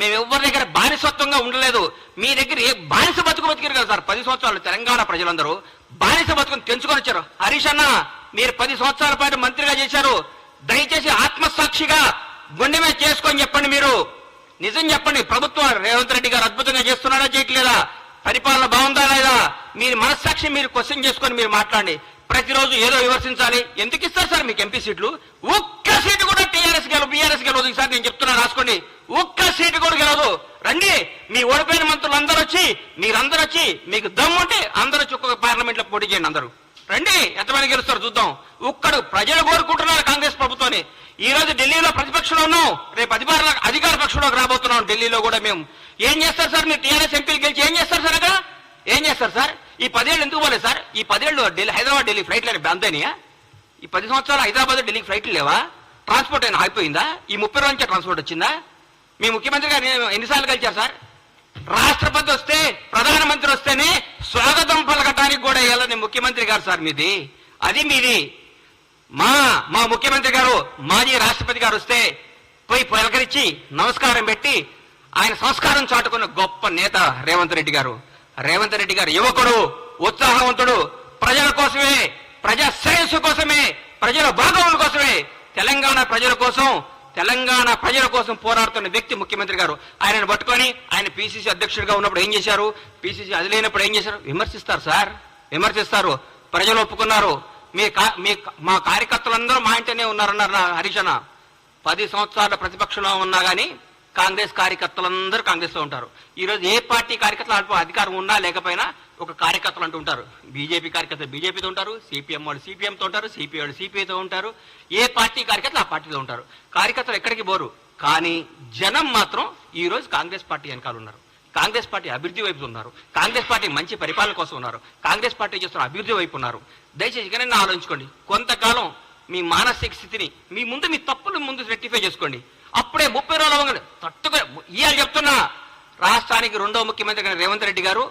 మేము ఎవరి దగ్గర బానిసత్వంగా ఉండలేదు. మీ దగ్గర ఏ బానిస బతుకు బతికారు కదా సార్. 10 సంవత్సరాలు తెలంగాణ ప్రజలందరూ బానిస బతుకుని తెంచుకొని వచ్చారు. హరీష్ అన్న మీరు 10 సంవత్సరాల పాటు మంత్రిగా చేశారు. దయచేసి ఆత్మసాక్షిగా గుండె మీద చేసుకొని చెప్పండి. మీరు నిజం చెప్పండి. ప్రభుత్వం రేవంత్ రెడ్డి గారు అద్భుతంగా చేస్తున్నారా చేయట్లేదా, పరిపాలన బాగుందా లేదా, మీరు మనస్సాక్షి మీరు క్వశ్చన్ చేసుకొని మీరు మాట్లాడండి. ప్రతిరోజు ఏదో విమర్శించాలి. ఎందుకు ఇస్తారు సార్ మీకు ఎంపీ సీట్లు? ఒక్క సీటు కూడా టీఆర్ఎస్ గెలవు, బీఆర్ఎస్ గెలవదు. ఈసారి నేను చెప్తున్నా రాసుకోండి, ఒక్క సీటు కూడా గెలవదు. రండి, మీ ఓడిపోయిన మంత్రులు అందరూ వచ్చి, మీరందరూ వచ్చి, మీకు దమ్ము ఉంటే అందరూ వచ్చి ఒక్కొక్క పార్లమెంట్ లో పోటీ చేయండి. అందరూ రండి, ఎంతమంది గెలుస్తారు చూద్దాం. ఒక్కడు ప్రజలు కోరుకుంటున్నారు కాంగ్రెస్ ప్రభుత్వాన్ని. ఈ రోజు ఢిల్లీలో ప్రతిపక్షంలో ఉన్నాం, రేపు అధికార పక్షంలోకి రాబోతున్నాం. ఢిల్లీలో కూడా మేము ఏం చేస్తారు సార్? మీరు టీఆర్ఎస్ ఎంపీలు గెలిచి ఏం చేస్తారు సార్? అక్కడ ఏం చేస్తారు సార్? ఈ 10 ఏళ్ళు ఎందుకు పోలేదు సార్? ఈ 10 ఏళ్ళు హైదరాబాద్ ఢిల్లీ ఫ్లైట్లు అంతేనియా? ఈ 10 సంవత్సరాలు హైదరాబాద్ ఢిల్లీకి ఫ్లైట్లు లేవా? ట్రాన్స్పోర్ట్ అయినా అయిపోయిందా? ఈ 30 రోజు నుంచే ట్రాన్స్పోర్ట్ వచ్చిందా? మీ ముఖ్యమంత్రి గారు ఎన్నిసార్లు కలిచారు సార్? రాష్ట్రపతి వస్తే, ప్రధానమంత్రి వస్తేనే స్వాగతం పలకటానికి కూడా వెళ్ళని ముఖ్యమంత్రి గారు సార్ మీది. అది మీది. మా ముఖ్యమంత్రి గారు, మాజీ రాష్ట్రపతి గారు వస్తే పోయి పలకరించి నమస్కారం పెట్టి ఆయన సంస్కారం చాటుకున్న గొప్ప నేత రేవంత్ రెడ్డి గారు. రేవంత్ రెడ్డి గారు యువకుడు, ఉత్సాహవంతుడు, ప్రజల కోసమే, ప్రజా శ్రేయస్సు కోసమే, ప్రజల భాగముల కోసమే, తెలంగాణ ప్రజల కోసం పోరాడుతున్న వ్యక్తి ముఖ్యమంత్రి గారు. ఆయనను పట్టుకొని ఆయన పిసిసి అధ్యక్షుడిగా ఉన్నప్పుడు ఏం చేశారు, పిసిసి అది లేనప్పుడు ఏం చేశారు? విమర్శిస్తారు సార్, విమర్శిస్తారు. ప్రజలు ఒప్పుకున్నారు. మా కార్యకర్తలందరూ మా ఇంటనే ఉన్నారన్నారు హరీష్ అన్న. 10 సంవత్సరాల ప్రతిపక్షంలో ఉన్నా కానీ కాంగ్రెస్ కార్యకర్తలందరూ కాంగ్రెస్ లో ఉంటారు. ఈ రోజు ఏ పార్టీ కార్యకర్తలు అధికారం ఉన్నా లేకపోయినా ఒక కార్యకర్తలు అంటూ ఉంటారు. బీజేపీ కార్యకర్తలు బీజేపీతో ఉంటారు, సిపిఎం వాళ్ళు సిపిఎంతో ఉంటారు, సిపిఐ వాళ్ళు సిపిఐతో ఉంటారు. ఏ పార్టీ కార్యకర్తలు ఆ పార్టీతో ఉంటారు. కార్యకర్తలు ఎక్కడికి పోరు. కానీ జనం మాత్రం ఈ రోజు కాంగ్రెస్ పార్టీ వెనకాల ఉన్నారు. కాంగ్రెస్ పార్టీ అభివృద్ధి వైపు ఉన్నారు. కాంగ్రెస్ పార్టీ మంచి పరిపాలన కోసం ఉన్నారు. కాంగ్రెస్ పార్టీ చేస్తున్న అభివృద్ధి వైపు ఉన్నారు. దయచేసి ఇకనైనా ఆలోచించుకోండి. కొంతకాలం మీ మానసిక స్థితిని మీ తప్పులు ముందు రెక్టిఫై చేసుకోండి. అప్పుడే 30 రోజులు తట్టుగా ఇవాళ చెప్తున్నా, రాష్ట్రానికి 2వ ముఖ్యమంత్రి రేవంత్ రెడ్డి గారు